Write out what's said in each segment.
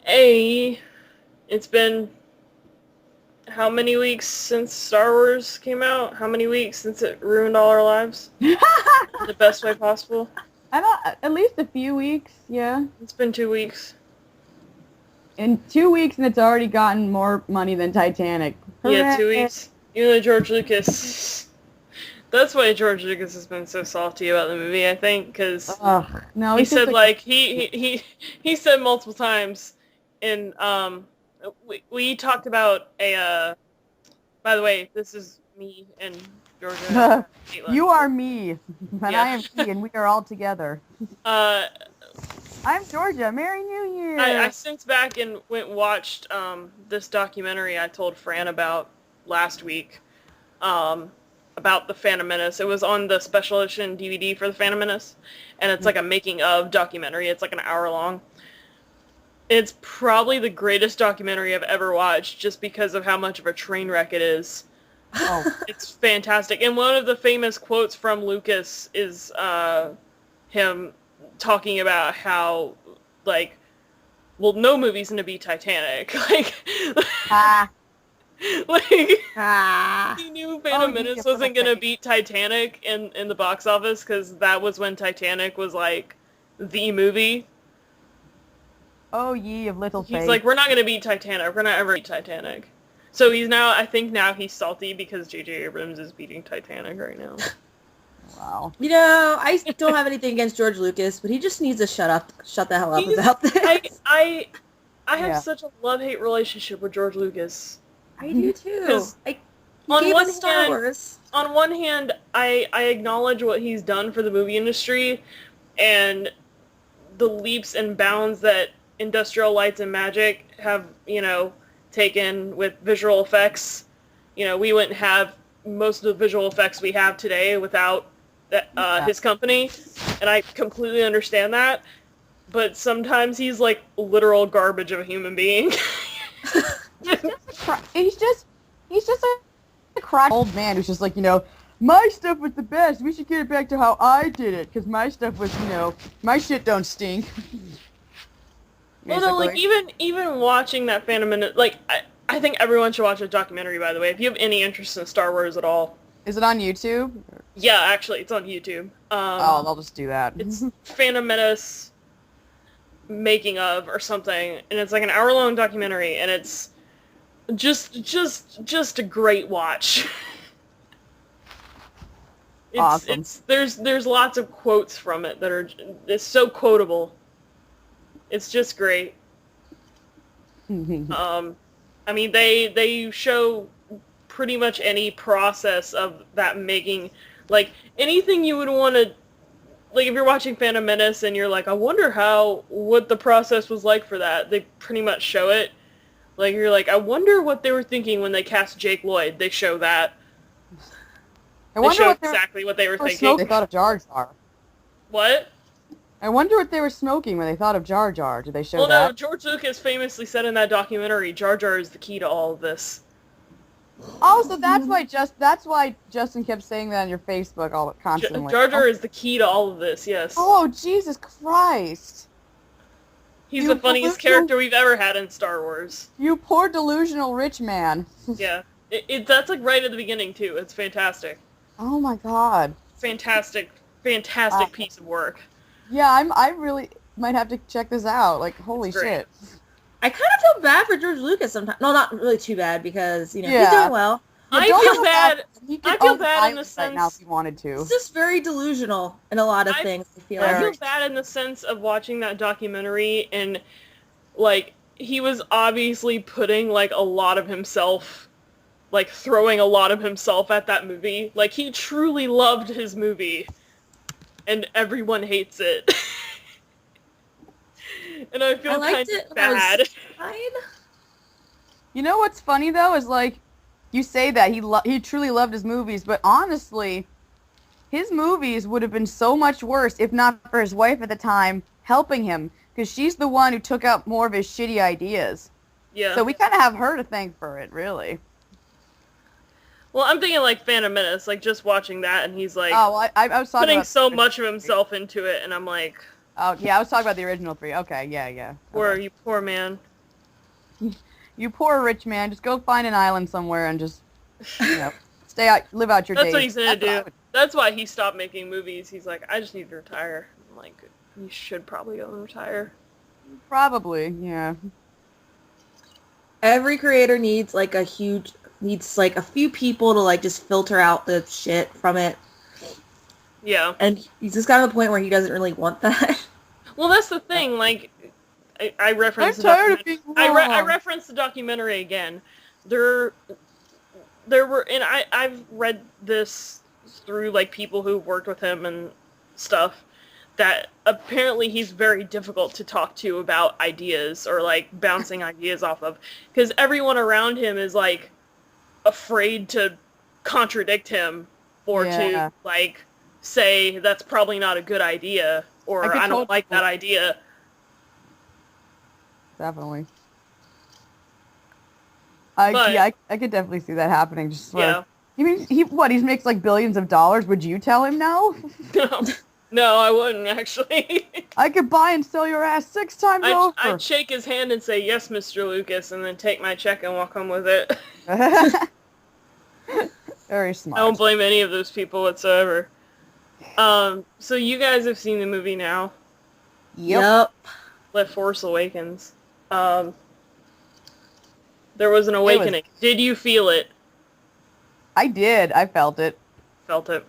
Hey, it's been how many weeks since Star Wars came out? How many weeks since it ruined all our lives? The best way possible. I don't. At least a few weeks, yeah. It's been 2 weeks. In 2 weeks, and it's already gotten more money than Titanic. Yeah, Hooray. 2 weeks. Even though George Lucas. That's why George Lucas has been so salty about the movie, I think, because Ugh, no, he he's just said like he said multiple times in we talked about a by the way, this is me and Georgia and Caitlin. You are me, and Yeah. I am he, and we are all together. uh I'm Georgia. Merry New Year. I since back and went and watched this documentary I told Fran about last week about the Phantom Menace. It was on the special edition DVD for the Phantom Menace, and it's like a making of documentary. It's like an hour long. It's probably the greatest documentary I've ever watched just because of how much of a train wreck it is. Oh. It's fantastic. And one of the famous quotes from Lucas is him talking about how, like, well, no movie's gonna be Titanic. Ah. Like, Ah. he knew Phantom Menace wasn't gonna beat Titanic in the box office because that was when Titanic was, like, the movie. Oh, ye of little faith. He's like, we're not gonna beat Titanic. We're not ever beat Titanic. So I think now he's salty because J.J. Abrams is beating Titanic right now. Wow. You know, I don't have anything against George Lucas, but he just needs to shut the hell up about this. I have Yeah. such a love-hate relationship with George Lucas. I do too. 'Cause He on gave one us Star hand- Wars. On one hand, I acknowledge what he's done for the movie industry and the leaps and bounds that Industrial Lights and Magic have, taken with visual effects. We wouldn't have most of the visual effects we have today without his company, and I completely understand that. But sometimes he's like literal garbage of a human being. He's just a crotch old man who's just like, my stuff was the best. We should get it back to how I did it, because my stuff was, my shit don't stink. Well, no, like, even watching that Phantom Menace, like, I think everyone should watch a documentary, by the way, if you have any interest in Star Wars at all. Is it on YouTube? Yeah, actually, it's on YouTube. I'll just do that. It's Phantom Menace making of or something, and it's like an hour-long documentary, and it's just a great watch. Awesome. There's lots of quotes from it that it's so quotable. It's just great. I mean, they show pretty much any process of that making, like, anything you would want to, like, if you're watching Phantom Menace and you're like, I wonder what the process was like for that, they pretty much show it. Like, you're like, I wonder what they were thinking when they cast Jake Lloyd. They show that. They show exactly what they were thinking. They thought of Jar Jar. What? I wonder what they were smoking when they thought of Jar Jar. Did they show that? Well, no, George Lucas famously said in that documentary, Jar Jar is the key to all of this. Oh, so that's why Justin kept saying that on your Facebook constantly. Jar Jar is the key to all of this, yes. Oh, Jesus Christ. He's the funniest character we've ever had in Star Wars. You poor delusional rich man. Yeah. That's like right at the beginning, too. It's fantastic. Oh my God. Fantastic piece of work. Yeah, I really might have to check this out. Like, holy shit. I kind of feel bad for George Lucas sometimes. No, not really too bad because, he's doing well. I feel bad. I feel bad in the sense right now if he wanted to. He's just very delusional in a lot of things. I feel bad in the sense of watching that documentary and, like, he was obviously putting, like, a lot of himself, like, throwing a lot of himself at that movie. Like, he truly loved his movie. And everyone hates it. And I feel kind of bad. You know what's funny, though, is, like, you say that he truly loved his movies, but honestly, his movies would have been so much worse if not for his wife at the time helping him, because she's the one who took out more of his shitty ideas. Yeah. So we kind of have her to thank for it, really. Well, I'm thinking, like, Phantom Menace, like, just watching that, and he's, like, I was putting so much of himself into it, and I'm like... Oh, yeah, I was talking about the original 3. Okay, yeah. You poor man. You poor rich man, just go find an island somewhere and just, you know, live out your That's days. what he's gonna That's what I do. would- That's why he stopped making movies. He's like, I just need to retire. I'm like, you should probably go and retire. Probably, yeah. Every creator needs like a few people to like just filter out the shit from it. Yeah. And he's just got to the point where he doesn't really want that. Well, that's the thing. Like, I referenced I'm tired of being I wrong. referenced the documentary again. There were, and I've read this through like people who worked with him and stuff, that apparently he's very difficult to talk to about ideas or like bouncing ideas off of, because everyone around him is like afraid to contradict him or Yeah. to like say that's probably not a good idea or could I don't like that totally- idea. Definitely. But- I could definitely see that happening. Just sort Yeah. of, you mean he makes like billions of dollars? Would you tell him no? No, I wouldn't actually. I could buy and sell your ass 6 times over. I'd shake his hand and say, yes, Mr. Lucas, and then take my check and walk home with it. Very I smart. don't blame any of those people whatsoever. So you guys have seen the movie now, Yep. The Force Awakens. There was an awakening. Did you feel it? I did. I felt it. Felt it.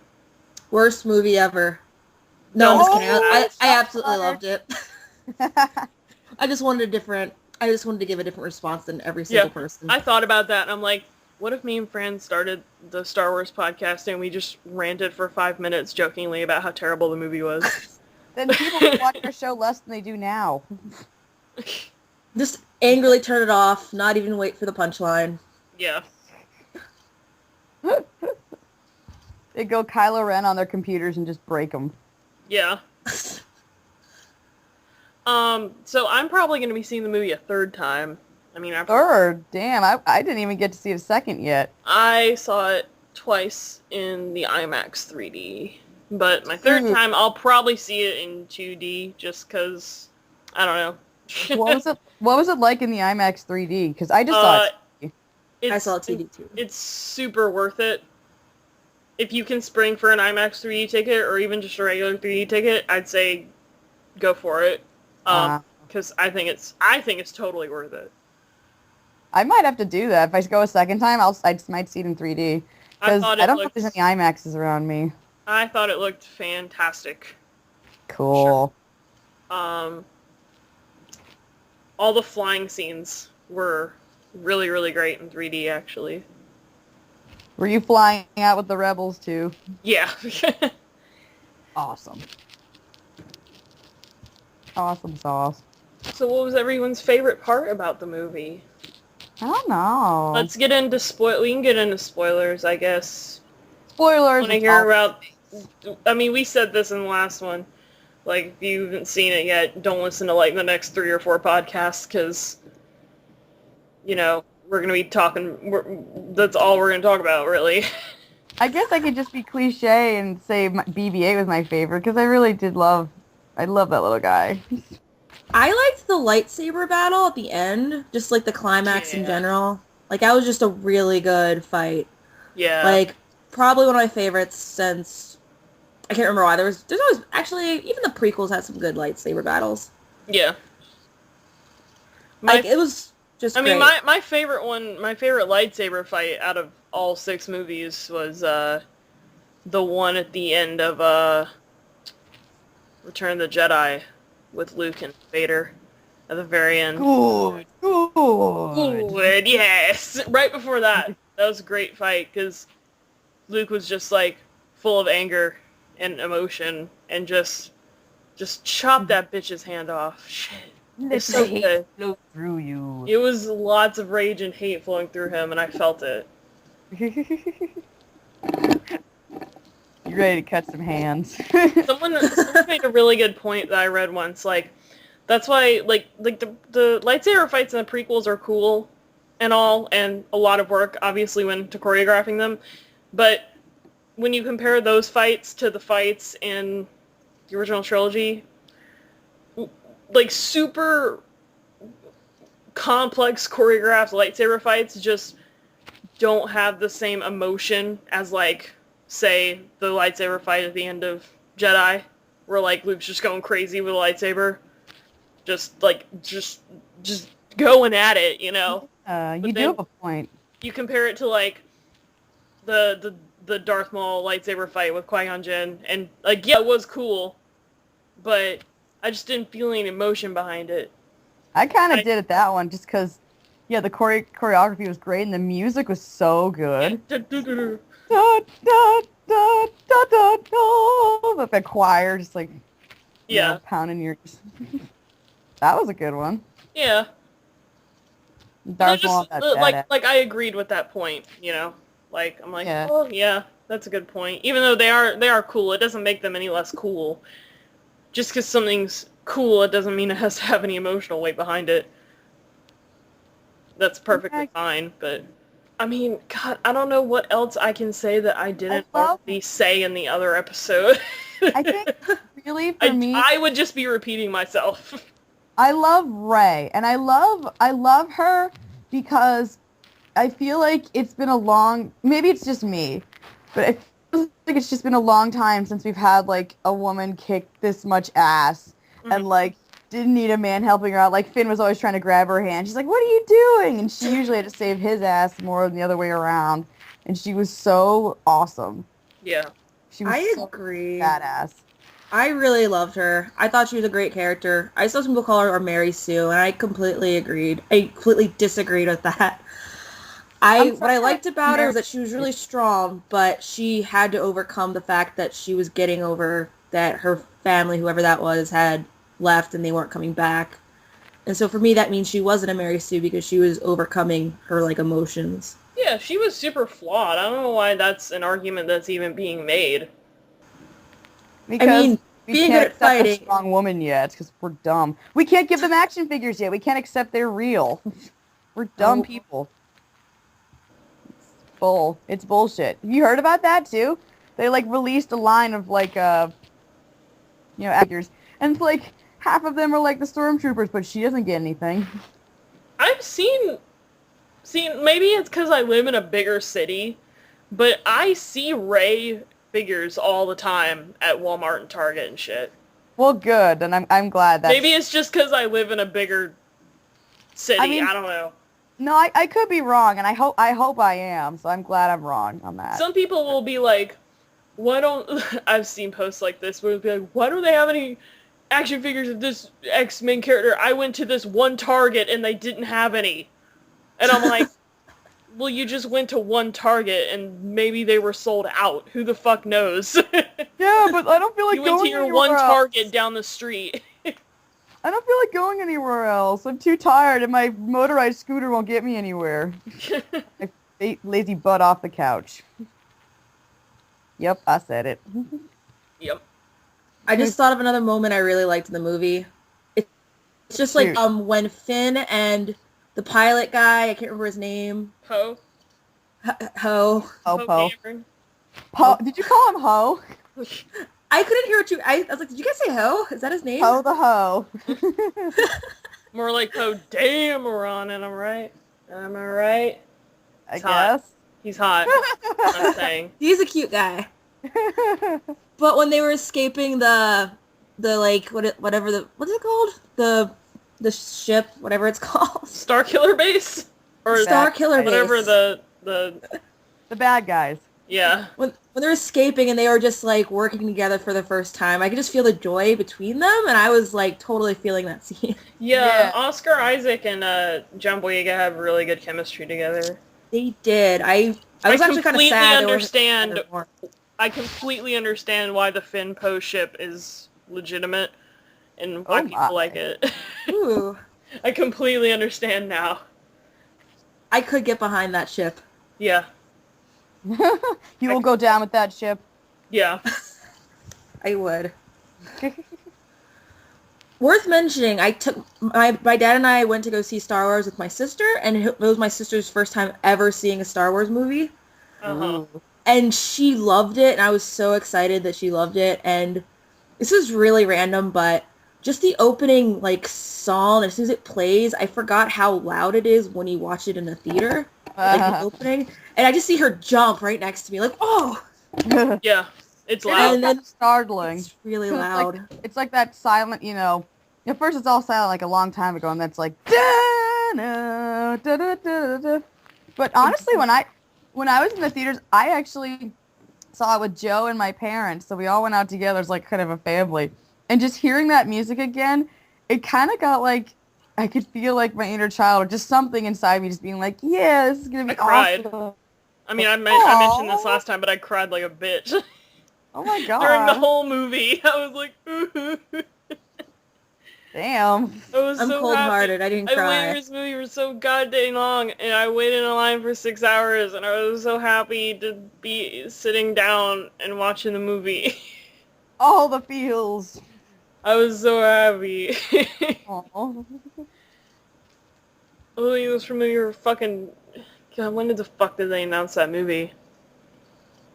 Worst movie ever. No, I'm just kidding. Oh, I absolutely loved it. I just wanted to give a different response than every single person. I thought about that, and I'm like, what if me and Fran started the Star Wars podcast and we just ranted for 5 minutes jokingly about how terrible the movie was? Then people would watch our show less than they do now. Just angrily turn it off, not even wait for the punchline. Yeah. They go Kylo Ren on their computers and just break them. Yeah. So I'm probably going to be seeing the movie a third time. I mean, Third? Damn, I didn't even get to see it a second yet. I saw it twice in the IMAX 3D. But my third time, I'll probably see it in 2D just because, I don't know. What was it like in the IMAX 3D? Because I just saw it. I saw it 2D too. It's super worth it. If you can spring for an IMAX 3D ticket or even just a regular 3D ticket, I'd say go for it. Because I think it's totally worth it. I might have to do that. If I go a second time, I might see it in 3D. Because I don't know if there's any IMAXs around me. I thought it looked fantastic. Cool. All the flying scenes were really, really great in 3D, actually. Were you flying out with the rebels, too? Yeah. Awesome. Awesome sauce. So what was everyone's favorite part about the movie? I don't know. Let's get into we can get into spoilers, I guess. Spoilers. Want to hear about... I mean, we said this in the last one. Like, if you haven't seen it yet, don't listen to, like, the next 3 or 4 podcasts, because, you know, we're going to be talking... that's all we're going to talk about, really. I guess I could just be cliche and say BB-8 was my favorite, because I really did love... I love that little guy. I liked the lightsaber battle at the end, just like the climax in general. Like, that was just a really good fight. Yeah. Like, probably one of my favorites since... I can't remember why. There's always... Actually, even the prequels had some good lightsaber battles. Yeah. Like, it was just great. mean, my favorite lightsaber fight out of all 6 movies was the one at the end of Return of the Jedi with Luke and Vader at the very end. Good. Good, yes. Right before that was a great fight because Luke was just like full of anger and emotion and just chopped that bitch's hand off. Shit. It's so good. Flow through you. It was lots of rage and hate flowing through him, and I felt it. You ready to cut some hands? Someone made a really good point that I read once. Like, that's why, like the lightsaber fights in the prequels are cool and all, and a lot of work, obviously, went into choreographing them. But when you compare those fights to the fights in the original trilogy, like, super complex choreographed lightsaber fights just don't have the same emotion as, like, say, the lightsaber fight at the end of Jedi, where, like, Luke's just going crazy with a lightsaber. Just going at it, you know? You do have a point. You compare it to, like, the Darth Maul lightsaber fight with Qui-Gon Jinn, and, like, yeah, it was cool, but I just didn't feel any emotion behind it. I kind of did at that one, just because, yeah, the choreography was great, and the music was so good. Da, da, da, da, da, da. With the choir just, like, you know, pounding your... That was a good one. Yeah. Darth Maul, like I agreed with that point, you know? Like, I'm like, oh, yeah, that's a good point. Even though they are cool, it doesn't make them any less cool. Just because something's cool, it doesn't mean it has to have any emotional weight behind it. That's perfectly fine, but... I mean, God, I don't know what else I can say that I didn't already say in the other episode. I think, really, for me... I would just be repeating myself. I love Rey, and I love her because I feel like it's been a long... Maybe it's just me, but I feel like it's just been a long time since we've had, like, a woman kick this much ass and, like, didn't need a man helping her out. Like, Finn was always trying to grab her hand. She's like, what are you doing? And she usually had to save his ass more than the other way around. And she was so awesome. Yeah. She was agree. Badass. I really loved her. I thought she was a great character. I saw some people call her Mary Sue, and I completely agreed. I completely disagreed with that. What I liked about her was that she was really strong, but she had to overcome the fact that she was getting over that her family, whoever that was, had left and they weren't coming back. And so for me, that means she wasn't a Mary Sue because she was overcoming her, like, emotions. Yeah, she was super flawed. I don't know why that's an argument that's even being made. Because I mean, being good at fighting, a strong woman yet, because we're dumb. We can't give them action figures yet. We can't accept they're real. We're dumb people. It's bullshit. Have you heard about that too? They, like, released a line of, like, actors, and, like, half of them are like the stormtroopers, but she doesn't get anything. I've seen, maybe it's because I live in a bigger city, but I see Rey figures all the time at Walmart and Target and shit. Well, good, and I'm glad that... Maybe it's just because I live in a bigger city, I don't know. No, I could be wrong, and I hope I am, so I'm glad I'm wrong on that. Some people will be like, why don't... I've seen posts like this where it'll be like, why don't they have any action figures of this X-Men character? I went to this one Target and they didn't have any. And I'm like, well, you just went to one Target and maybe they were sold out. Who the fuck knows? Yeah, but I don't feel like you going went to your anywhere one else. Target down the street. I don't feel like going anywhere else. I'm too tired and my motorized scooter won't get me anywhere. I ate lazy butt off the couch. Yep, I said it. Yep. I just thought of another moment I really liked in the movie. It's just like when Finn and the pilot guy, I can't remember his name. Poe. Poe. Dameron. Poe. Did you call him Ho? I couldn't hear what I was like, did you guys say Ho? Is that his name? Poe the Ho. More like Poe Dameron, and I'm right. Am I right? I guess. He's hot. I'm saying. He's a cute guy. But when they were escaping the like whatever what's it called? The ship, whatever it's called. Starkiller Base? Or Starkiller Base. Whatever the bad guys. Yeah. When they're escaping and they were just, like, working together for the first time, I could just feel the joy between them, and I was, like, totally feeling that scene. Yeah. Oscar Isaac and John Boyega have really good chemistry together. They did. I was actually kind of sad. I completely understand why the Finn Poe ship is legitimate and why people like it. Ooh. I completely understand now. I could get behind that ship. Yeah. You will go down with that ship. Yeah. I would. Worth mentioning, I took my dad and I went to go see Star Wars with my sister, and it was my sister's first time ever seeing a Star Wars movie. Uh-huh. And she loved it, and I was so excited that she loved it. And this is really random, but just the opening, like, song, as soon as it plays, I forgot how loud it is when you watch it in the theater. Like, the opening. And I just see her jump right next to me, like, oh! Yeah, it's It loud. is kind of startling. It's really 'Cause loud. It's like that silent, at first it's all silent like a long time ago, and that's like, da-na, da-da-da-da-da. But honestly, when I was in the theaters, I actually saw it with Joe and my parents, so we all went out together as like kind of a family. And just hearing that music again, it kind of got like, I could feel like my inner child, or just something inside me just being like, yeah, this is going to be cried. awesome. I mean, I mentioned this last time, but I cried like a bitch. Oh my god. During the whole movie, I was like, Damn. I'm so cold-hearted. I didn't cry. I waited for this movie for so goddamn long, and I waited in line for 6 hours, and I was so happy to be sitting down and watching the movie. All the feels. I was so happy. Oh. Oh, it was from your fucking... God, when did the fuck did they announce that movie?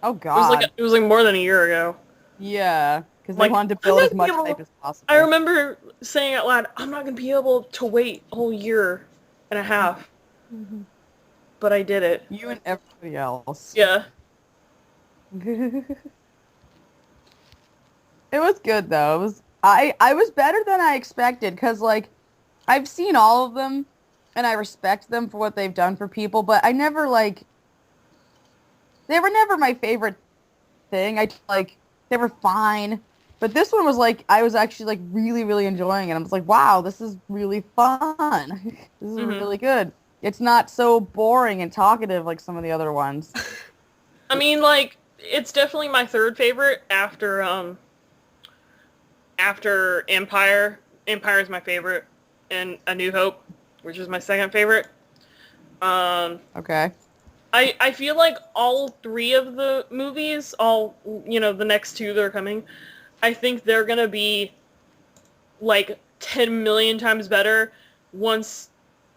Oh god. It was like more than a year ago. Yeah, because they Like, wanted to build as much hype as possible. I remember saying out loud, I'm not going to be able to wait a whole year and a half. Mm-hmm. But I did it. You and everybody else. Yeah. It was good though. I was better than I expected, because like I've seen all of them and I respect them for what they've done for people, but I never they were never my favorite thing. They were fine. But this one was like, I was actually like really, really enjoying it. I was like, wow, this is really fun. This is really good. It's not so boring and talkative like some of the other ones. I mean, like, it's definitely my third favorite after Empire. Empire is my favorite, and A New Hope, which is my second favorite. Okay. I feel like all three of the movies, the next two that are coming, I think they're gonna be like 10 million times better once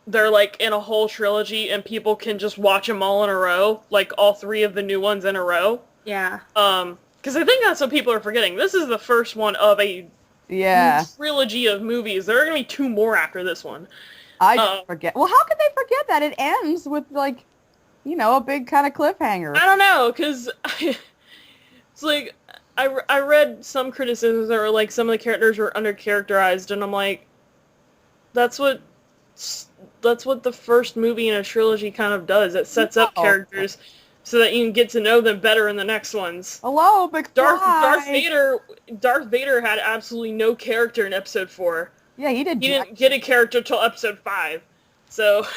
they're like in a whole trilogy and people can just watch them all in a row, like all three of the new ones in a row. Yeah. Because I think that's what people are forgetting. This is the first one of a trilogy of movies. There are gonna be two more after this one. I forget. Well, how could they forget that? It ends with like, a big kind of cliffhanger. I don't know, because it's like, I read some criticisms that were like some of the characters were undercharacterized, and I'm like, that's what the first movie in a trilogy kind of does. It sets up characters so that you can get to know them better in the next ones. Hello, Darth Vader had absolutely no character in episode 4. Yeah, he didn't get a character till episode 5. So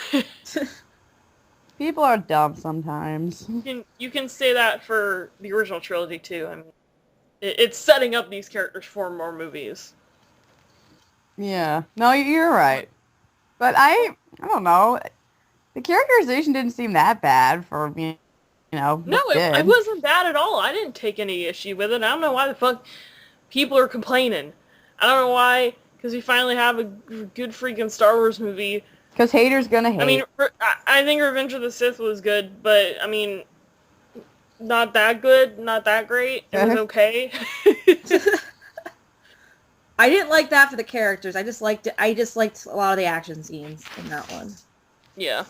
people are dumb sometimes. You can say that for the original trilogy too. I mean, it's setting up these characters for more movies. Yeah. No, you're right. But I don't know. The characterization didn't seem that bad for me, No, it wasn't bad at all. I didn't take any issue with it. I don't know why the fuck people are complaining. I don't know why, because we finally have a good freaking Star Wars movie. Because haters gonna hate. I mean, I think Revenge of the Sith was good, but, I mean, not that good, not that great. It was okay. I didn't like that for the characters. I just liked a lot of the action scenes in that one. Yeah.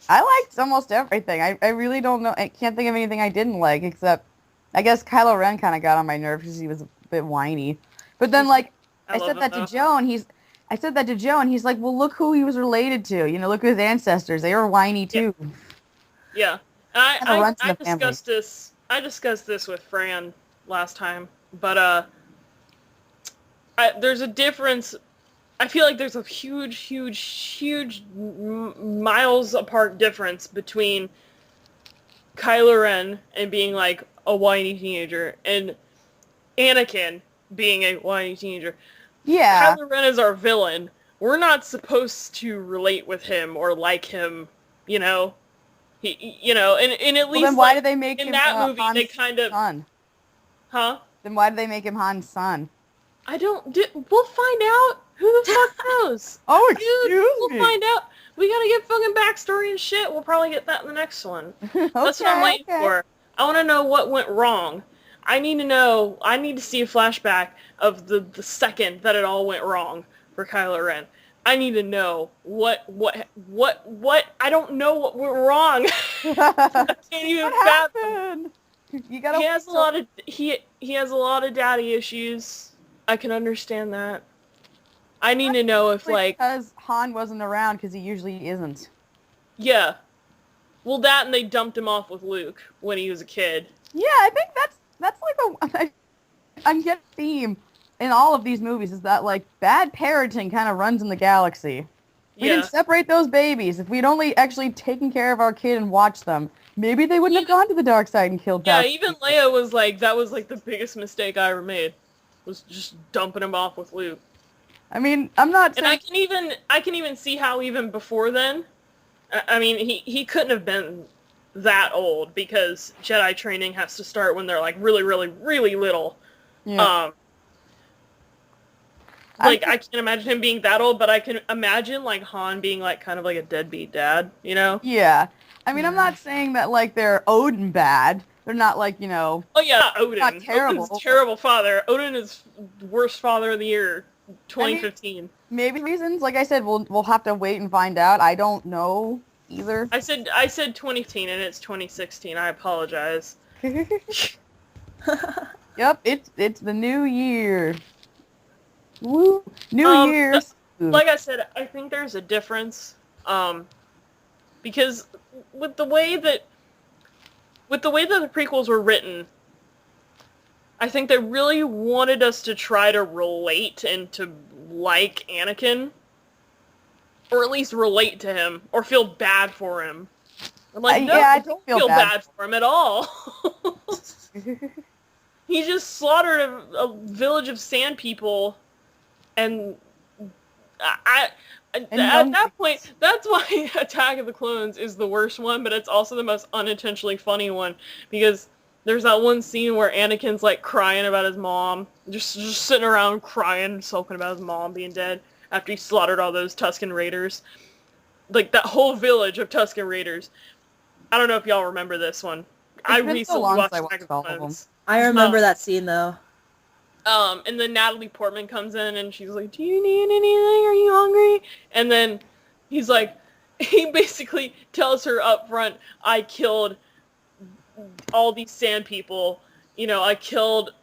I liked almost everything. I really don't know. I can't think of anything I didn't like, except I guess Kylo Ren kind of got on my nerves because he was a bit whiny. But then, like, I said that to Joe, and he's like, well, look who he was related to. Look at his ancestors. They were whiny, too. Yeah. I discussed this with Fran last time, but there's a difference. I feel like there's a huge miles apart difference between Kylo Ren and being like a whiny teenager and Anakin being a whiny teenager. Yeah. Kylo Ren is our villain. We're not supposed to relate with him or like him, He, and at least then why did they make in him that movie Han's they kind of son? Huh? Then why did they make him Han's son? We'll find out. Who the fuck knows? Oh, excuse me. We'll find out. We gotta get fucking backstory and shit. We'll probably get that in the next one. That's what I'm waiting for. I want to know what went wrong. I need to know. I need to see a flashback of the second that it all went wrong for Kylo Ren. I need to know what. I don't know what went wrong. I can't even What fathom. happened? You gotta. He has a lot of he has a lot of daddy issues. I can understand that. I need to know if like because Han wasn't around because he usually isn't. yeah. Well, that and they dumped him off with Luke when he was a kid. Yeah, I think that's like I'm getting a theme in all of these movies is that like bad parenting kind of runs in the galaxy. We Yeah. didn't separate those babies. If we'd only actually taken care of our kid and watched them, maybe they wouldn't have gone to the dark side and killed Yeah, Palpatine. even Leia was like, that was like the biggest mistake I ever made, was just dumping him off with Luke. I mean, I'm not And saying... I can even see how even before then, I mean, he couldn't have been that old because Jedi training has to start when they're like really, really, really little. Yeah. Like, I can't imagine him being that old, but I can imagine, like, Han being, like, kind of like a deadbeat dad, you know? Yeah. I mean, I'm not saying that, like, they're Odin bad. They're not, like, you know... Oh, yeah, not Odin. Not terrible. Odin's a terrible father. Odin is worst father of the year, 2015. I mean, maybe reasons. Like I said, we'll have to wait and find out. I don't know either. I said 2015, and it's 2016. I apologize. Yep, it's the new year. Woo! New Year. Like I said, I think there's a difference, because with the way that the prequels were written, I think they really wanted us to try to relate and to like Anakin, or at least relate to him, or feel bad for him. I'm like, no, yeah, I don't feel bad for him at all. He just slaughtered a village of sand people. And at that point, that's why Attack of the Clones is the worst one, but it's also the most unintentionally funny one, because there's that one scene where Anakin's like crying about his mom, just sitting around crying, sulking about his mom being dead after he slaughtered all those Tusken Raiders. Like, that whole village of Tusken Raiders. I don't know if y'all remember this one. I recently watched Attack of the Clones. I remember that scene, though. And then Natalie Portman comes in and she's like, do you need anything? Are you hungry? And then he's like, he basically tells her up front, I killed all these sand people. You know, I killed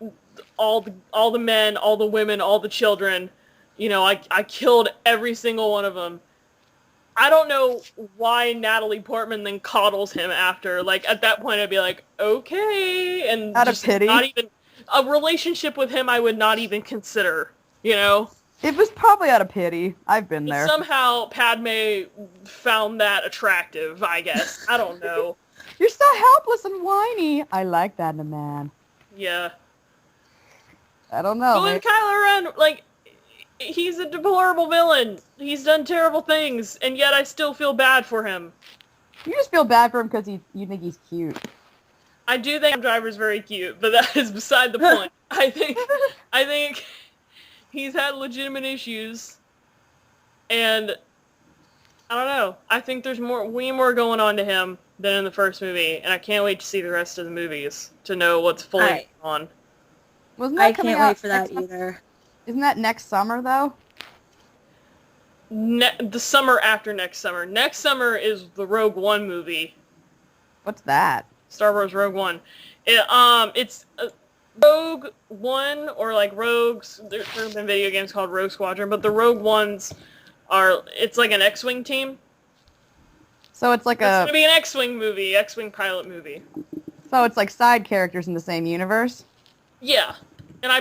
all the men, all the women, all the children. You know, I killed every single one of them. I don't know why Natalie Portman then coddles him after. Like, at that point I'd be like, okay. And out just of pity. not even... A relationship with him I would not even consider, you know? It was probably out of pity. I've been there. Somehow Padme found that attractive, I guess. I don't know. You're so helpless and whiny. I like that in a man. Yeah. I don't know. But with Kylo Ren, like, he's a deplorable villain. He's done terrible things, and yet I still feel bad for him. You just feel bad for him because you think he's cute. I do think Driver's very cute, but that is beside the point. I think he's had legitimate issues, and I don't know. I think there's way more going on to him than in the first movie, and I can't wait to see the rest of the movies to know what's fully going on. Wasn't that coming can't out wait for that next either. Isn't that next summer though? The summer after next summer. Next summer is the Rogue One movie. What's that? Star Wars Rogue One. It's Rogue One, or like Rogues. There have been video games called Rogue Squadron, but the Rogue Ones it's like an X-Wing team. So it's like It's going to be an X-Wing movie, X-Wing pilot movie. So it's like side characters in the same universe? Yeah. And I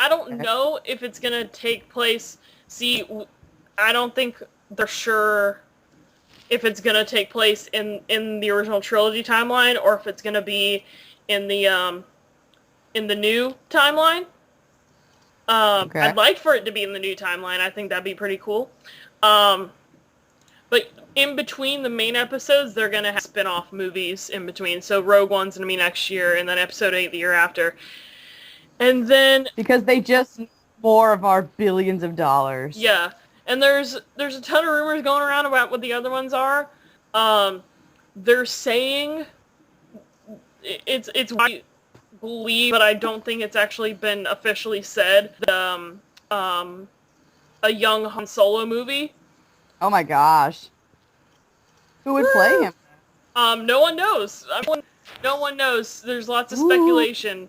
don't know if it's going to take place, I don't think they're sure if it's going to take place in the original trilogy timeline, or if it's going to be in the new timeline. Okay. I'd like for it to be in the new timeline. I think that'd be pretty cool. But in between the main episodes, they're going to have spin-off movies in between. So Rogue One's going to be next year, and then Episode 8 the year after. And then... Because they just need more of our billions of dollars. Yeah. And there's a ton of rumors going around about what the other ones are. They're saying it's believe, but I don't think it's actually been officially said, a young Han Solo movie. Oh my gosh. Who would play him? No one knows. No one knows. There's lots of speculation.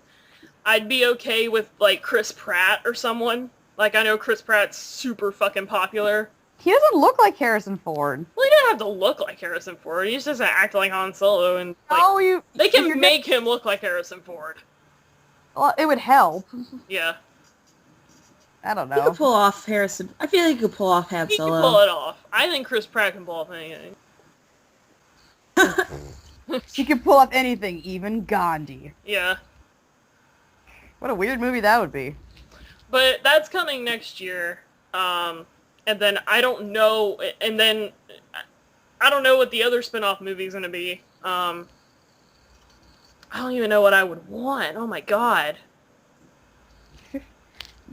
I'd be okay with, like, Chris Pratt or someone. Like, I know Chris Pratt's super fucking popular. He doesn't look like Harrison Ford. Well, he doesn't have to look like Harrison Ford. He just doesn't act like Han Solo, and, like, they can make him look like Harrison Ford. Well, it would help. Yeah. I don't know. He could pull off Harrison. I feel like he could pull off Han Solo. He can pull it off. I think Chris Pratt can pull off anything. He can pull off anything, even Gandhi. Yeah. What a weird movie that would be. But that's coming next year. And then I don't know. And then I don't know what the other spin-off movie is going to be. I don't even know what I would want. Oh my god.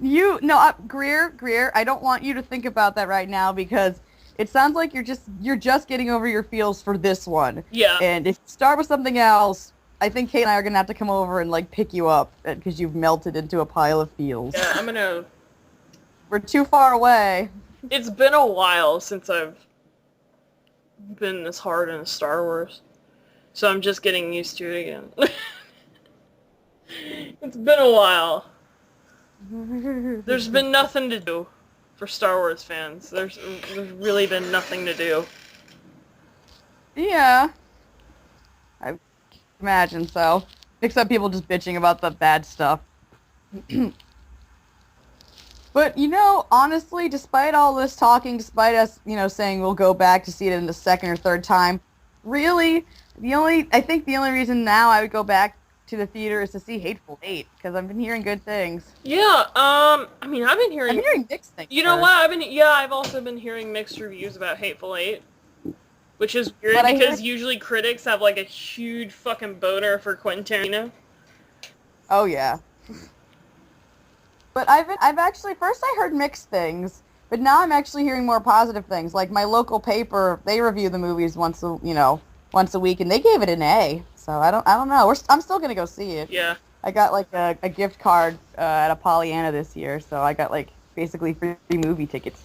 Greer, I don't want you to think about that right now because it sounds like you're just getting over your feels for this one. Yeah. And if you start with something else, I think Kate and I are gonna have to come over and like pick you up because you've melted into a pile of feels. Yeah, We're too far away. It's been a while since I've been this hard in Star Wars, so I'm just getting used to it again. It's been a while. There's been nothing to do for Star Wars fans. There's really been nothing to do. Yeah. I imagine so. Except people just bitching about the bad stuff. But, honestly, despite all this talking, despite us, saying we'll go back to see it in the second or third time, really, I think the only reason now I would go back to the theater is to see Hateful Eight, because I've been hearing good things. Yeah, I've been hearing mixed things. You know what? I've also been hearing mixed reviews about Hateful Eight, which is weird because usually critics have like a huge fucking boner for Quentin Tarantino. Oh yeah. But I've actually first I heard mixed things, but now I'm actually hearing more positive things. Like my local paper, they review the movies once a week, and they gave it an A. So I don't know. I'm still gonna go see it. Yeah. I got like a gift card at a Pollyanna this year, so I got like basically free movie tickets.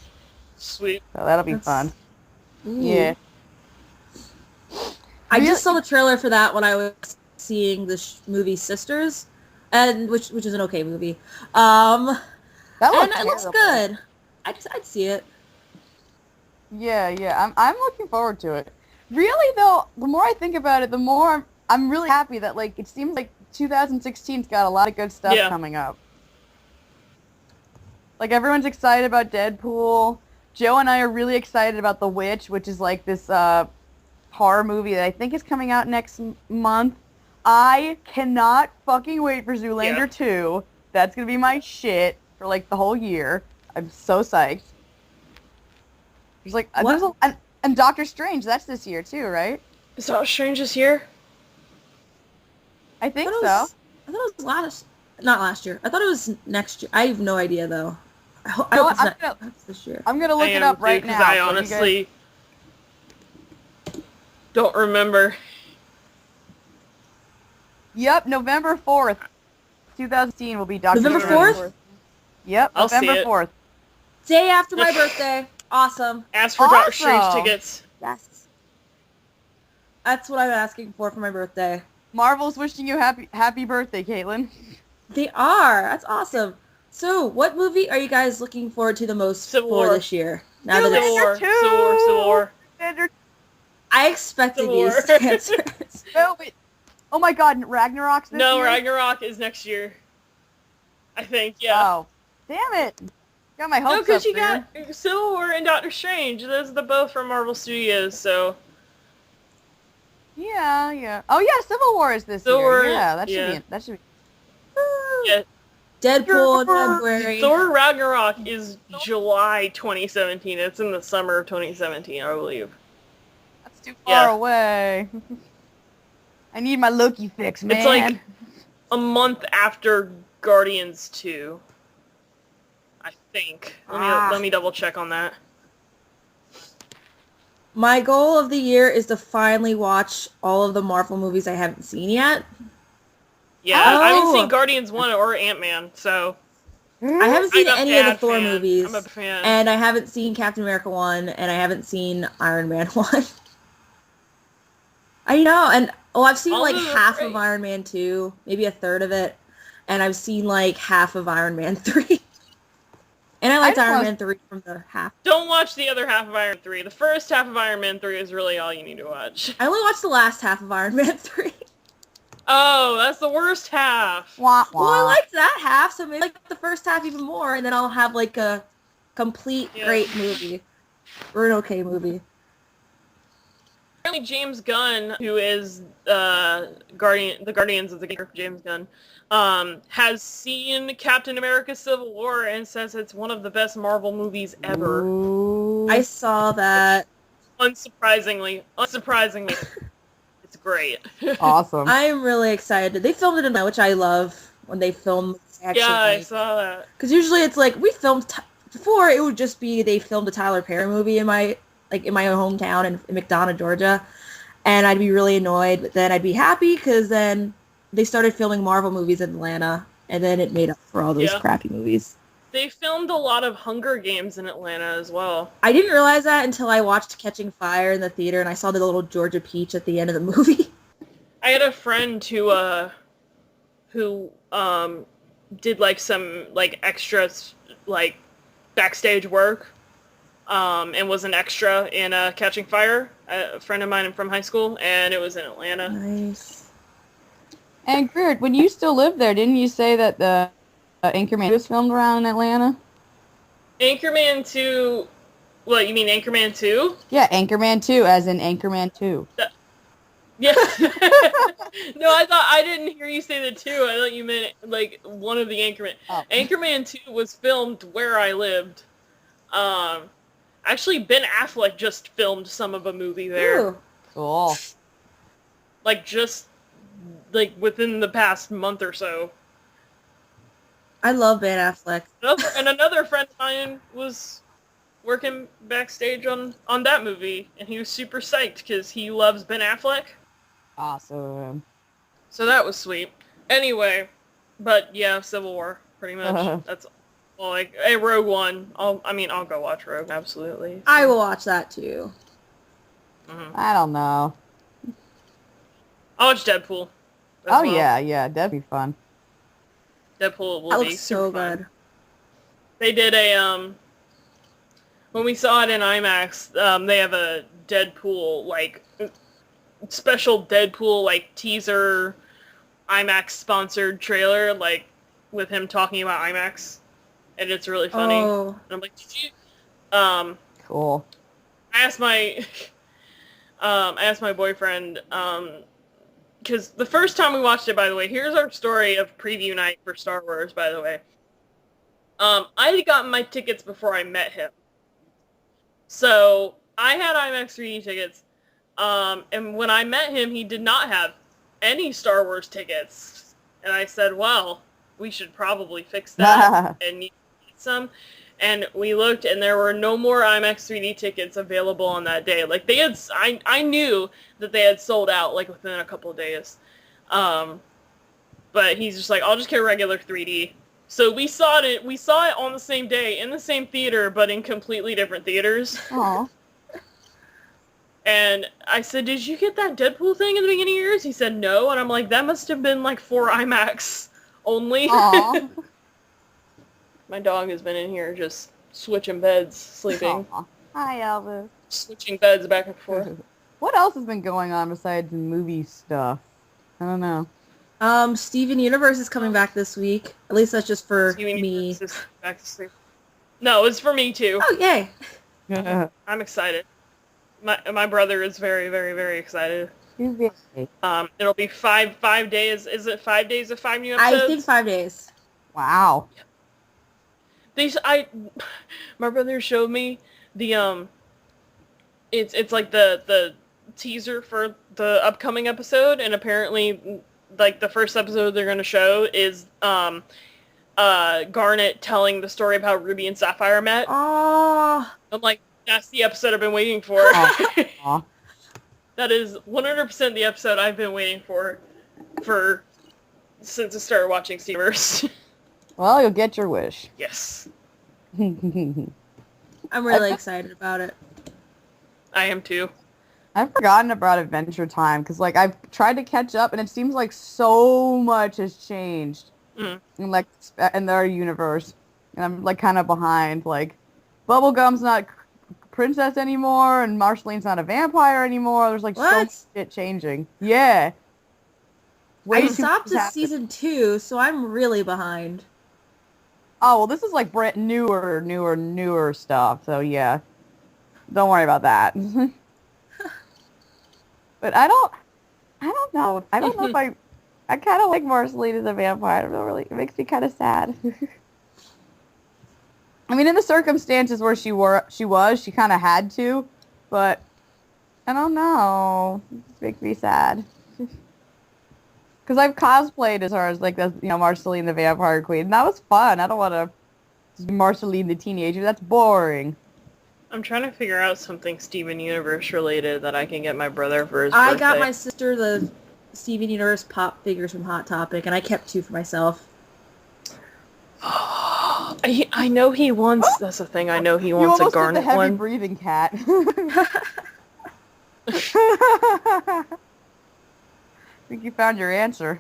Sweet. So that'll be fun. Ooh. Yeah. I just saw the trailer for that when I was seeing the movie Sisters, and which is an okay movie. That and it looks good. I'd see it. Yeah. I'm looking forward to it. Really though, the more I think about it, the more I'm really happy that like it seems like 2016's got a lot of good stuff coming up. Like everyone's excited about Deadpool. Joe and I are really excited about The Witch, which is like this horror movie that I think is coming out next month. I cannot fucking wait for Zoolander 2. That's gonna be my shit for like the whole year. I'm so psyched. There's like and Doctor Strange, that's this year too, right? Is Doctor Strange this year? I think so. I thought it was not last year. I thought it was next year. I have no idea though. I hope it's not this year. I'm gonna look it up right now. Because I honestly don't remember. Yep, November 4th, 2016 will be Doctor November Strange. 4th? Yep, I'll see November it. 4th. Day after my birthday. Awesome. Ask for Doctor Strange tickets. Yes. That's what I'm asking for my birthday. Marvel's wishing you happy birthday, Caitlin. They are. That's awesome. So, what movie are you guys looking forward to the most for this year? Now that Civil War. I expected these answers. No, wait. Oh my god, Ragnarok's this year? No, Ragnarok is next year. I think, yeah. Oh. Damn it. Got my hopes up. No, because you got Civil War and Doctor Strange. Those are the both from Marvel Studios, so... Yeah. Oh yeah, Civil War is this year. Yeah, that should be. Yeah. Deadpool in February. Thor Ragnarok is July 2017. It's in the summer of 2017, I believe. That's too far away. I need my Loki fix, man. It's like a month after Guardians 2. I think. Let me double check on that. My goal of the year is to finally watch all of the Marvel movies I haven't seen yet. Yeah, I haven't Oh. seen Guardians 1 or Ant-Man, so... I haven't seen I'm a any of the bad Thor fan. movies. I'm a fan. And I haven't seen Captain America 1, and I haven't seen Iron Man 1. I know, and I've seen All like of them are half great. of Iron Man 2, maybe a third of it, and I've seen like half of Iron Man 3. And I liked just Iron wanna- Man 3 from the half. Don't watch the other half of Iron Man 3. The first half of Iron Man 3 is really all you need to watch. I only watched the last half of Iron Man 3. Oh, that's the worst half. Wah, wah. Well, I liked that half, so maybe like the first half even more, and then I'll have like a complete great movie. Or an okay movie. Apparently James Gunn, who is the Guardians of the Galaxy, James Gunn, has seen Captain America Civil War and says it's one of the best Marvel movies ever. Ooh. I saw that. Unsurprisingly, it's great. Awesome. I'm really excited. They filmed it in which I love when they film. Yeah, I saw that. Because usually it's like we filmed before. It would just be they filmed a Tyler Perry movie in my hometown in McDonough, Georgia, and I'd be really annoyed. But then I'd be happy because then they started filming Marvel movies in Atlanta, and then it made up for all those crappy movies. They filmed a lot of Hunger Games in Atlanta as well. I didn't realize that until I watched Catching Fire in the theater, and I saw the little Georgia peach at the end of the movie. I had a friend who did like some like extras like backstage work and was an extra in Catching Fire, a friend of mine from high school, and it was in Atlanta. Nice. And Greer, when you still lived there, didn't you say that the Anchorman was filmed around in Atlanta? Anchorman 2... What, you mean Anchorman 2? Yeah, Anchorman 2, as in Anchorman 2. Yeah. No, I didn't hear you say the 2. I thought you meant, like, one of the Anchorman. Oh. Anchorman 2 was filmed where I lived. Actually, Ben Affleck just filmed some of a movie there. Ooh. Cool. Like, just, like, within the past month or so. I love Ben Affleck. And another friend of mine was working backstage on that movie, and he was super psyched because he loves Ben Affleck. Awesome. So that was sweet. Anyway, but yeah, Civil War, pretty much. That's all. Like, hey, Rogue One. I'll go watch Rogue, absolutely. I will watch that too. Mm-hmm. I don't know. I'll watch Deadpool. as Oh, well. yeah, that'd be fun. Deadpool will That be looks super so fun. good. They did when we saw it in IMAX, they have a Deadpool, like, special Deadpool, like, teaser IMAX sponsored trailer, like, with him talking about IMAX. And it's really funny. Oh. And I'm like, did you, Cool. I asked my boyfriend, because the first time we watched it, by the way, here's our story of preview night for Star Wars, by the way. I had gotten my tickets before I met him. So, I had IMAX 3D tickets, and when I met him, he did not have any Star Wars tickets. And I said, well, we should probably fix that, and you need some. And we looked, and there were no more IMAX 3D tickets available on that day. Like, they had, I knew that they had sold out, like, within a couple of days. But he's just like, I'll just get regular 3D. So we saw it on the same day, in the same theater, but in completely different theaters. Aw. And I said, did you get that Deadpool thing in the beginning of yours? He said, no. And I'm like, that must have been, like, for IMAX only. Aw. My dog has been in here just switching beds, sleeping. Aw. Hi, Elvis. Switching beds back and forth. What else has been going on besides movie stuff? I don't know. Steven Universe is coming back this week. At least that's just for Steven me. Universe is back to sleep. No, it's for me too. Oh, yay. I'm excited. My brother is very, very, very excited. It'll be five days. Is it 5 days of 5 new episodes? I think 5 days. Wow. My brother showed me the it's like the teaser for the upcoming episode, and apparently, like, the first episode they're gonna show is Garnet telling the story of how Ruby and Sapphire met. Oh. I'm like, that's the episode I've been waiting for. Aw. That is 100% the episode I've been waiting for since I started watching Steamers. Well, you'll get your wish. Yes. I'm really excited about it. I am too. I've forgotten about Adventure Time because, like, I've tried to catch up, and it seems like so much has changed in their universe, and I'm like kind of behind. Like, Bubblegum's not princess anymore, and Marceline's not a vampire anymore. There's like so much shit changing. Yeah. I stopped at season 2, so I'm really behind. Oh well, this is like brand newer stuff. So yeah, don't worry about that. But I don't know. I don't know if I kind of like Marceline as a vampire. I don't really. It makes me kind of sad. I mean, in the circumstances where she kind of had to, but I don't know. It just makes me sad. Because I've cosplayed as her as like the Marceline the Vampire Queen. And that was fun. I don't want to be Marceline the teenager. That's boring. I'm trying to figure out something Steven Universe related that I can get my brother for his birthday. I got my sister the Steven Universe pop figures from Hot Topic, and I kept 2 for myself. I know he wants. That's the thing. I know he wants a garnet the heavy one. breathing cat. I think you found your answer.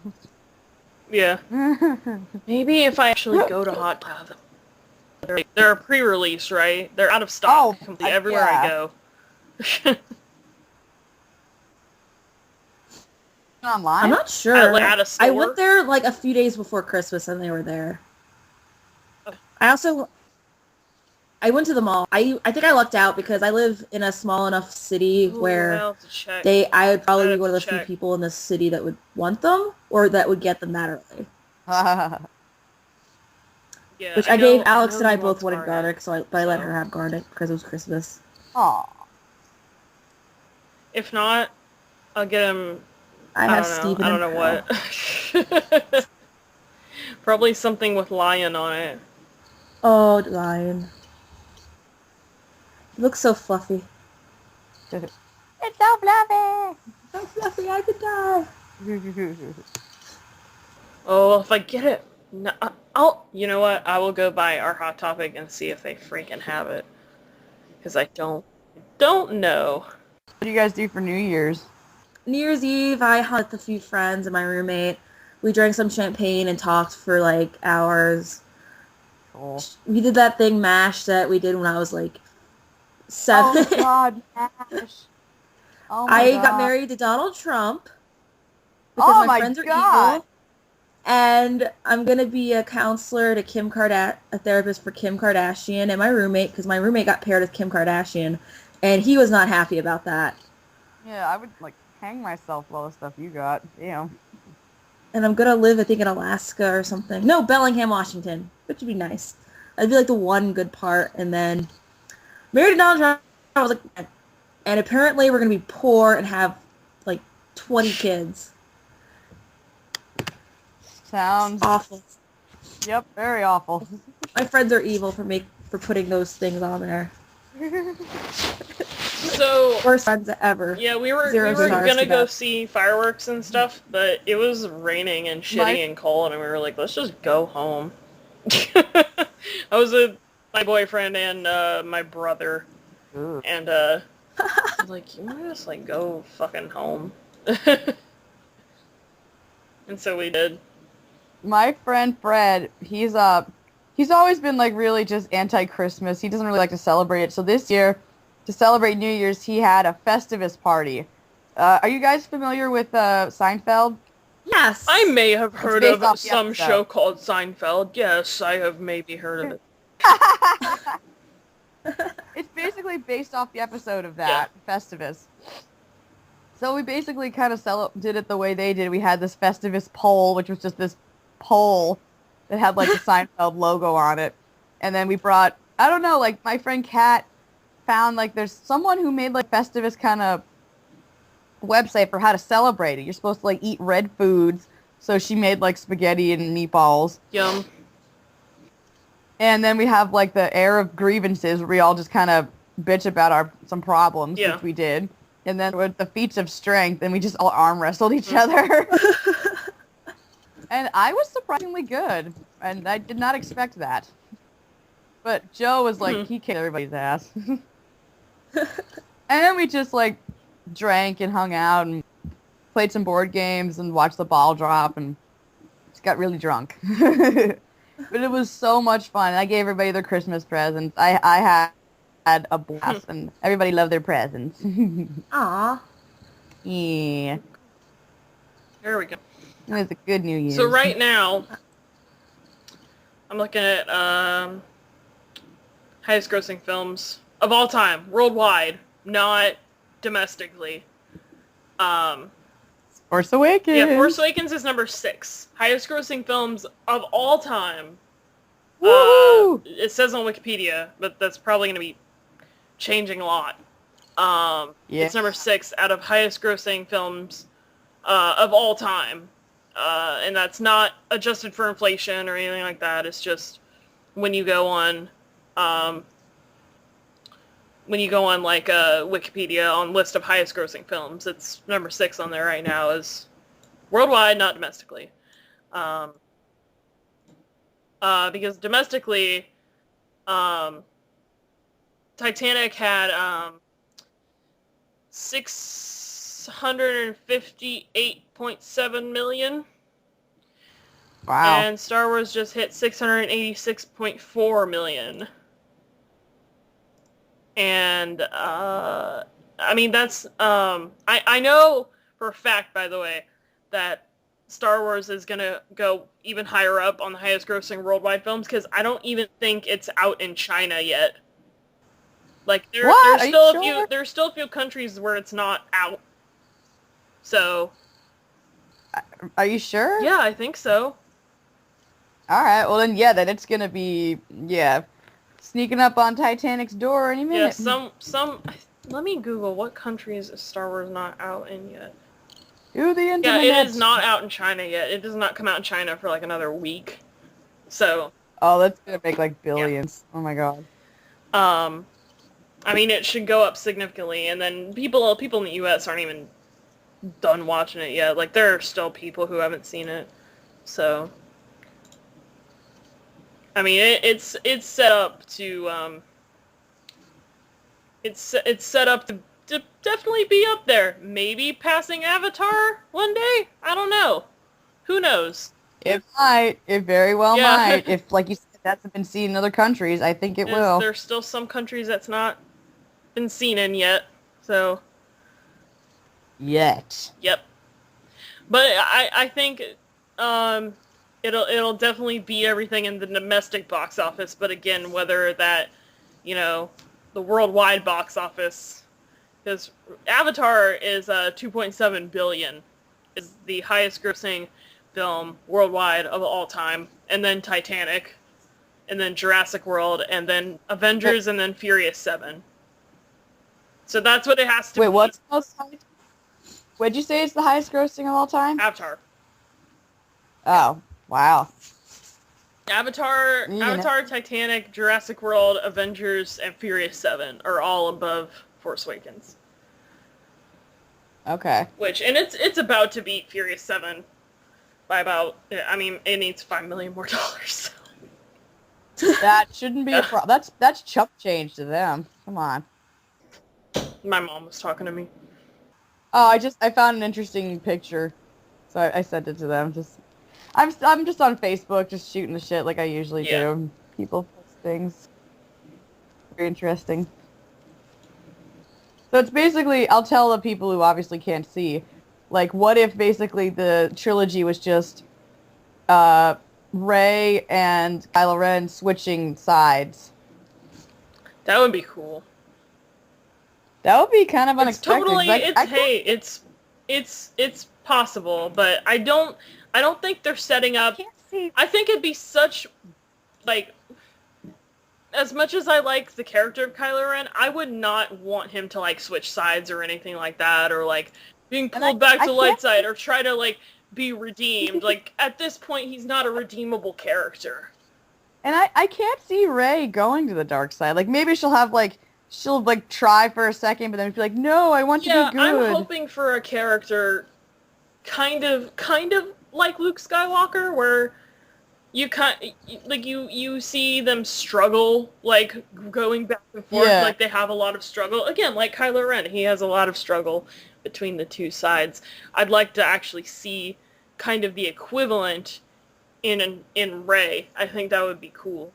Yeah. Maybe if I actually go to Hot Topic. They're a pre-release, right? They're out of stock completely everywhere I go. Online? I'm not sure. At a store? I went there like a few days before Christmas and they were there. I went to the mall. I think I lucked out because I live in a small enough city where I would probably be one of the few people in this city that would want them or that would get them that early. Yeah, Which I gave Alex and I both wanted garlic, but I let her have garlic because it was Christmas. Aw. If not, I'll get him. I have Steven. I don't know what. Probably something with lion on it. Oh, lion. It looks so fluffy. It's so fluffy! So fluffy, I could die. Oh, if I get it, no, you know what? I will go by our Hot Topic and see if they freaking have it. Because I don't know. What do you guys do for New Year's? New Year's Eve, I hung with a few friends and my roommate. We drank some champagne and talked for like hours. Cool. We did that thing MASH that we did when I was like 7. Oh God, MASH. Oh my I God. got married to Donald Trump because my friends are evil. And I'm going to be a counselor to a therapist for Kim Kardashian and my roommate, because my roommate got paired with Kim Kardashian, and he was not happy about that. Yeah, I would, like, hang myself with all the stuff you got. Damn. And I'm going to live, I think, in Alaska or something. No, Bellingham, Washington, which would be nice. That'd be, like, the one good part. And then married to Donald Trump, I was like, and apparently we're going to be poor and have, like, 20 kids. Sounds awful. Yep, very awful. My friends are evil for putting those things on there. So worst friends ever. Yeah, we were gonna go see fireworks and stuff, but it was raining and shitty and cold, and we were like, let's just go home. I was with my boyfriend and my brother, and I was like, you want to just like go fucking home? And so we did. My friend Fred, he's always been like really just anti-Christmas. He doesn't really like to celebrate it. So this year, to celebrate New Year's, he had a Festivus party. Are you guys familiar with Seinfeld? Yes. I may have heard of some show called Seinfeld. Yes, I have maybe heard of it. It's basically based off the episode of that, Festivus. So we basically kind of did it the way they did. We had this Festivus pole, which was just this pole that had like the Seinfeld logo on it. And then we brought, I don't know, like my friend Kat found like there's someone who made like Festivus kind of website for how to celebrate it. You're supposed to like eat red foods. So she made like spaghetti and meatballs. Yum. And then we have like the air of grievances where we all just kind of bitch about some problems, which we did. And then with the feats of strength, and we just all arm wrestled each other. And I was surprisingly good, and I did not expect that. But Joe was like, he kicked everybody's ass. And then we just, like, drank and hung out and played some board games and watched the ball drop and just got really drunk. But it was so much fun. I gave everybody their Christmas presents. I had a blast, and everybody loved their presents. Aw. Yeah. There we go. It was a good New Year's. So right now, I'm looking at highest grossing films of all time, worldwide, not domestically. Force Awakens. Yeah, Force Awakens is number 6. Highest grossing films of all time. Woo! It says on Wikipedia, but that's probably going to be changing a lot. It's number 6 out of highest grossing films of all time. And that's not adjusted for inflation or anything like that. It's just when you go on like Wikipedia on list of highest grossing films, it's number 6 on there right now is worldwide, not domestically. Because domestically, Titanic had 658.7 million. Wow. And Star Wars just hit 686.4 million. And, I mean, that's, I know for a fact, by the way, that Star Wars is gonna go even higher up on the highest grossing worldwide films, because I don't even think it's out in China yet. Like, there's still a few countries where it's not out. So. Are you sure? Yeah, I think so. Alright, well then, then it's gonna be, sneaking up on Titanic's door any minute. Yeah, let me Google what countries is Star Wars not out in yet. Do the internet. Yeah, it is not out in China yet. It does not come out in China for like another week. So. Oh, that's gonna make like billions. Yeah. Oh my god. I mean, it should go up significantly, and then people in the U.S. aren't even done watching it yet. Like, there are still people who haven't seen it. So. I mean, it's set up to it's set up to definitely be up there. Maybe passing Avatar one day. I don't know. Who knows? It might. It very well might. If, like you said, that's been seen in other countries, I think it will. There's still some countries that's not been seen in yet. So. Yet. Yep. But I think it'll definitely beat everything in the domestic box office. But again, whether that, the worldwide box office, because Avatar is 2.7 billion, is the highest grossing film worldwide of all time, and then Titanic, and then Jurassic World, and then Avengers, and then Furious 7. So that's what it has to be. Wait, what's the most high? What'd you say is the highest grossing of all time? Avatar. Oh, wow. Avatar, Titanic, Jurassic World, Avengers, and Furious 7 are all above Force Awakens. Okay. And it's about to beat Furious 7 by about, it needs $5 million more. That shouldn't be a problem. That's chump change to them. Come on. My mom was talking to me. Oh, I found an interesting picture, so I sent it to them. I'm just on Facebook, just shooting the shit like I usually do. People post things. Very interesting. So it's basically, I'll tell the people who obviously can't see, like, what if basically the trilogy was just Rey and Kylo Ren switching sides? That would be cool. That would be kind of unexpected. It's possible, but I don't think they're setting up. I think it'd be such, like, as much as I like the character of Kylo Ren, I would not want him to, like, switch sides or anything like that, or, like, being pulled back to the light side, or try to, like, be redeemed. Like, at this point, he's not a redeemable character. And I can't see Rey going to the dark side. Like, maybe she'll try for a second, but then be like, no, I want to be good. I'm hoping for a character kind of like Luke Skywalker, where you see them struggle, like going back and forth, Yeah. like they have a lot of struggle. Again, like Kylo Ren, he has a lot of struggle between the two sides. I'd like to actually see kind of the equivalent in Rey. I think that would be cool.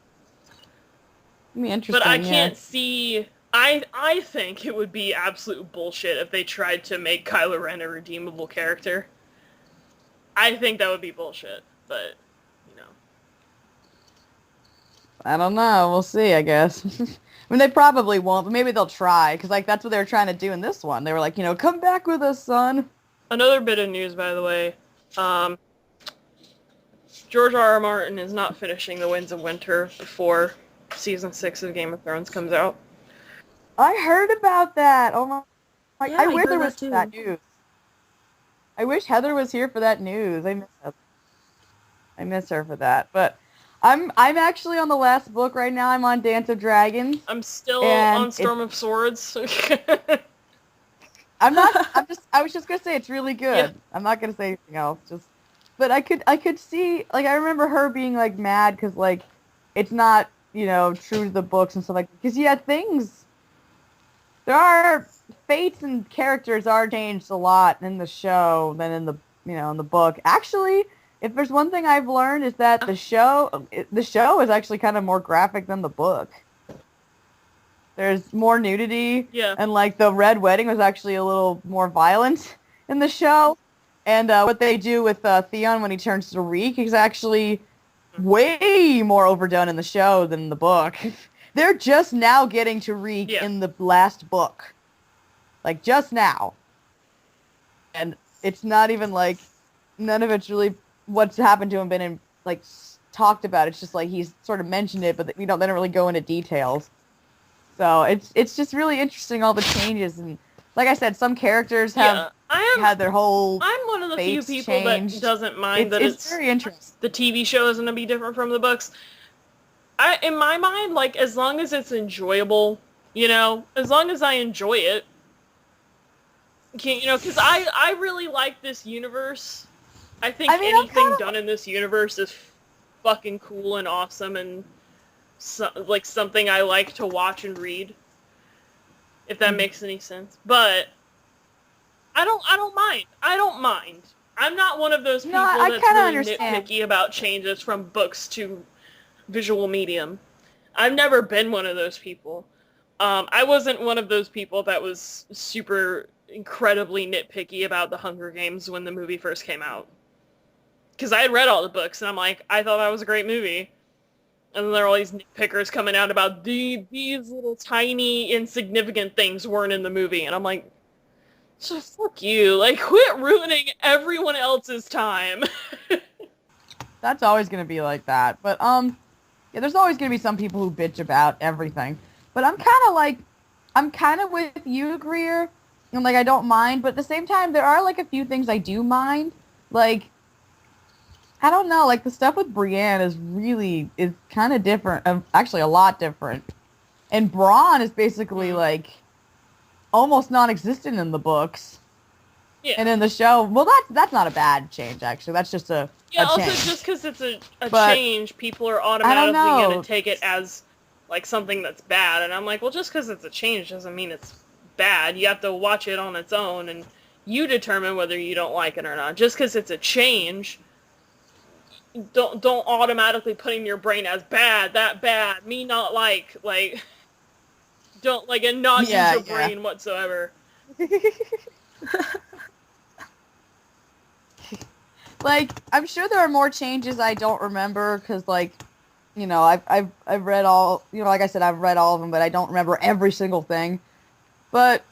It'd be interesting. But I yeah. can't see. I think it would be absolute bullshit if they tried to make Kylo Ren a redeemable character. I think that would be bullshit, but you know. I don't know. We'll see, I guess. I mean, they probably won't, but maybe they'll try, because, like, that's what they were trying to do in this one. They were like, come back with us, son. Another bit of news, by the way. George R. R. Martin is not finishing The Winds of Winter before Season 6 of Game of Thrones comes out. I heard about that. Oh my! Yeah, I I wish heard there that was too. that news. I wish Heather was here for that news. I miss her for that. But I'm actually on the last book right now. I'm on Dance of Dragons. I'm still And on Storm of Swords. I'm not. I was just gonna say it's really good. Yeah. I'm not gonna say anything else. But I could see, like, I remember her being like mad because, like, it's not true to the books and stuff like that. Because there are fates and characters are changed a lot in the show than in the in the book. Actually, if there's one thing I've learned is that the show is actually kind of more graphic than the book. There's more nudity. Yeah. And, like, the Red Wedding was actually a little more violent in the show. And what they do with Theon when he turns to Reek is actually way more overdone in the show than in the book. They're just now getting to Reek in the last book. Like, just now. And it's not even, like, none of it's really what's happened to him been, talked about. It's just, like, he's sort of mentioned it, but they don't really go into details. So it's just really interesting, all the changes. And like I said, some characters have had their whole I'm one of the few people changed. that doesn't mind it's very interesting. The TV show is going to be different from the books. In my mind, like, as long as it's enjoyable, as long as I enjoy it, because I really like this universe. I think anything done in this universe is fucking cool and awesome and something I like to watch and read. If that makes any sense. But I don't mind. I'm not one of those people that's really nitpicky about changes from books to visual medium. I've never been one of those people. I wasn't one of those people that was super incredibly nitpicky about the Hunger Games when the movie first came out. Because I had read all the books, and I'm like, I thought that was a great movie. And then there are all these nitpickers coming out about these little tiny insignificant things weren't in the movie. And I'm like, so fuck you. Like, quit ruining everyone else's time. That's always going to be like that. But, yeah, there's always going to be some people who bitch about everything. But I'm kind of with you, Greer. And, like, I don't mind. But at the same time, there are, like, a few things I do mind. Like, I don't know, like, the stuff with Brienne is kind of different, actually a lot different. And Bronn is basically, like, almost non-existent in the books. Yeah. And in the show, well, that's not a bad change, actually. That's just a change. Also, just because it's a change, people are automatically going to take it as, like, something that's bad. And I'm like, well, just because it's a change doesn't mean it's bad. You have to watch it on its own, and you determine whether you don't like it or not. Just because it's a change... Don't automatically put in your brain as that bad, me not like, don't, like, and not use your brain whatsoever. Like, I'm sure there are more changes I don't remember, because, like, I've read all, like I said, I've read all of them, but I don't remember every single thing. But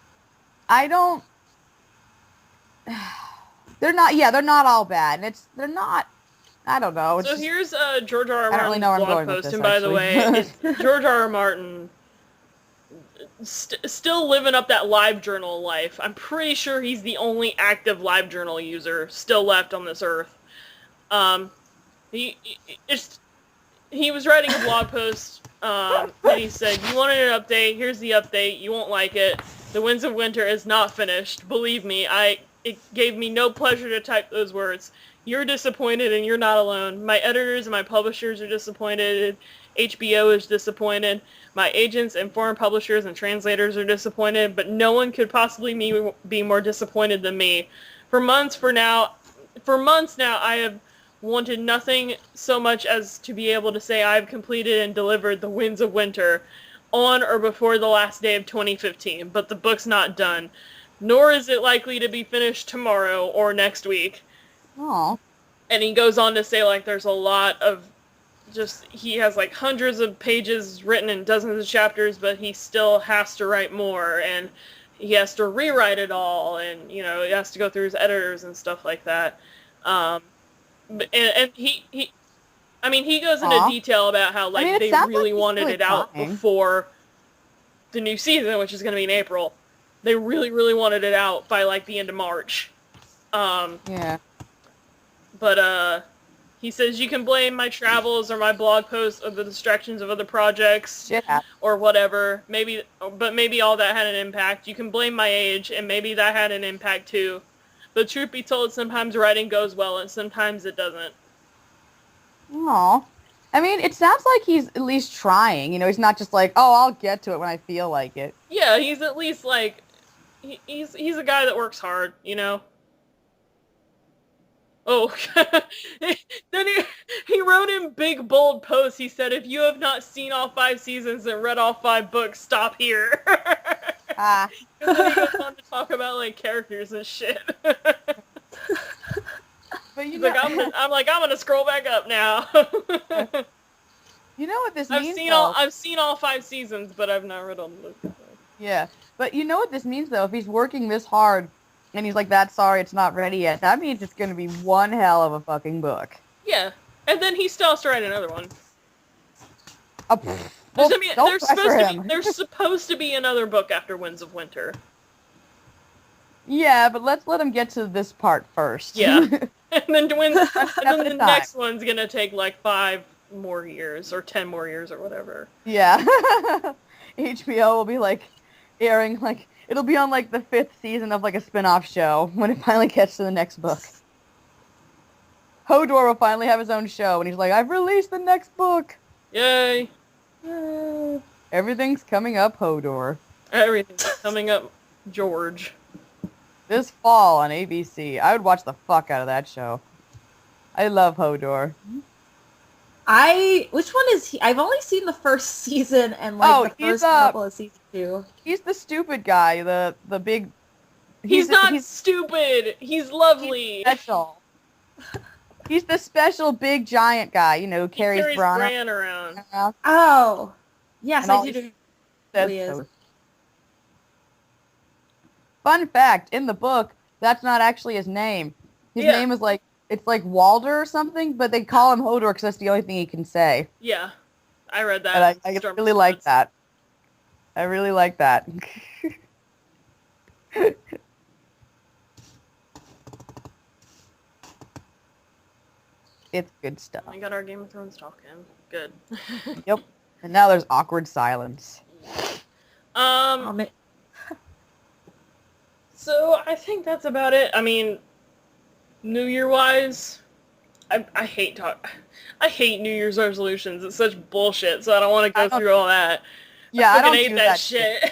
I don't, they're not all bad, and they're not, I don't know. So here's George R. R. I don't really Martin's know where I'm blog going with post, this, and by the way, it's George R. R. Martin still living up that live-journal life. I'm pretty sure he's the only active live-journal user still left on this earth. He was writing a blog post, and he said, you wanted an update, here's the update, you won't like it. The Winds of Winter is not finished. Believe me, it gave me no pleasure to type those words. You're disappointed and you're not alone. My editors and my publishers are disappointed. HBO is disappointed. My agents and foreign publishers and translators are disappointed, but no one could possibly be more disappointed than me. For months now, I have wanted nothing so much as to be able to say I've completed and delivered The Winds of Winter on or before the last day of 2015, but the book's not done. Nor is it likely to be finished tomorrow or next week. Aw. And he goes on to say, like, there's a lot of he has, like, hundreds of pages written in dozens of chapters, but he still has to write more, and he has to rewrite it all, and, he has to go through his editors and stuff like that. And he goes into detail about how, like, they really wanted it out before the new season, which is going to be in April. They really, really wanted it out by, like, the end of March. Yeah. But, he says, you can blame my travels or my blog posts or the distractions of other projects or whatever. Maybe all that had an impact. You can blame my age, and maybe that had an impact too. But truth be told, sometimes writing goes well, and sometimes it doesn't. Aw. I mean, it sounds like he's at least trying. He's not just like, oh, I'll get to it when I feel like it. Yeah, he's at least, like, he's a guy that works hard, Oh, then he wrote in big, bold posts, he said, if you have not seen all 5 seasons and read all 5 books, stop here. And then he goes on to talk about, like, characters and shit. But I'm gonna scroll back up now. You know what this means, I've seen all 5 seasons, but I've not read all the books. Yeah, but you know what this means, though? If he's working this hard, and he's like, that's sorry, it's not ready yet, that means it's going to be one hell of a fucking book. Yeah, and then he still has to write another one. There's supposed to be another book after Winds of Winter. Yeah, but let's let him get to this part first. Yeah. And then the next one's going to take like 5 more years, or 10 more years, or whatever. Yeah. HBO will be like airing, like, it'll be on like the 5th season of like a spin-off show when it finally gets to the next book. Hodor will finally have his own show, and he's like, I've released the next book! Yay! Everything's coming up, Hodor. Everything's coming up, George. This fall on ABC. I would watch the fuck out of that show. I love Hodor. Which one is he? I've only seen the first season and like the first couple of season 2. He's the stupid guy, the big... He's not stupid! He's lovely! He's special. He's the special big giant guy, who carries Bran around. Oh! Yes, I do. He is. Fun fact, in the book, that's not actually his name. His name is like, it's like Walder or something, but they call him Hodor because that's the only thing he can say. Yeah, I read that. And I really like that. I really like that. It's good stuff. We got our Game of Thrones talking. Good. Yep. And now there's awkward silence. So I think that's about it. I mean, New Year wise, I hate New Year's resolutions. It's such bullshit. So I don't want to go through all that. Yeah, I don't hate do that shit.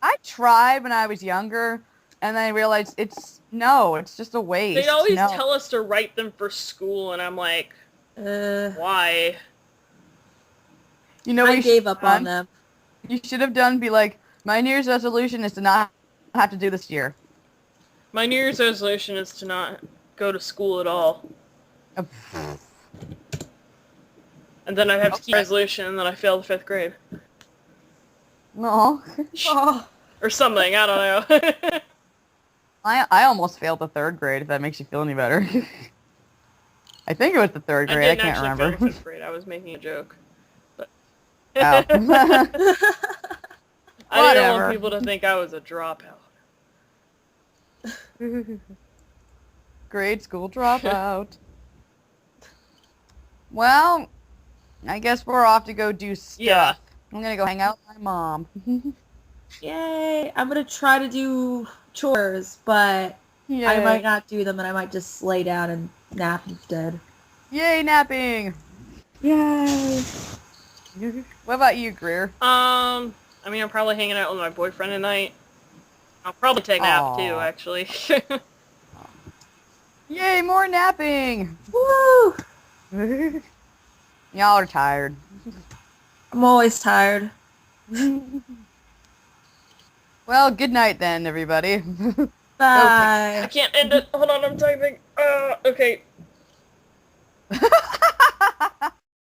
I tried when I was younger, and then I realized it's just a waste. They always tell us to write them for school, and I'm like, why? I gave up on them. You should have be like, my New Year's resolution is to not have to do this year. My New Year's resolution is to not go to school at all. And then I have to keep a resolution, and then I fail the 5th grade. No. Or something, I don't know. I almost failed the 3rd grade, if that makes you feel any better. I think it was the 3rd grade, I can't remember. Fail the 5th grade. I was making a joke. But oh. I didn't want people to think I was a dropout. Grade school dropout. Well, I guess we're off to go do stuff. Yeah. I'm gonna go hang out with my mom. Yay! I'm gonna try to do chores, but Yay. I might not do them, and I might just lay down and nap instead. Yay, napping! Yay! What about you, Greer? I mean, I'm probably hanging out with my boyfriend tonight. I'll probably take a nap Aw. too, actually. Yay, more napping! Woo! Y'all are tired. I'm always tired. Well, good night then, everybody. Bye. I can't end it. Hold on, I'm typing. Okay.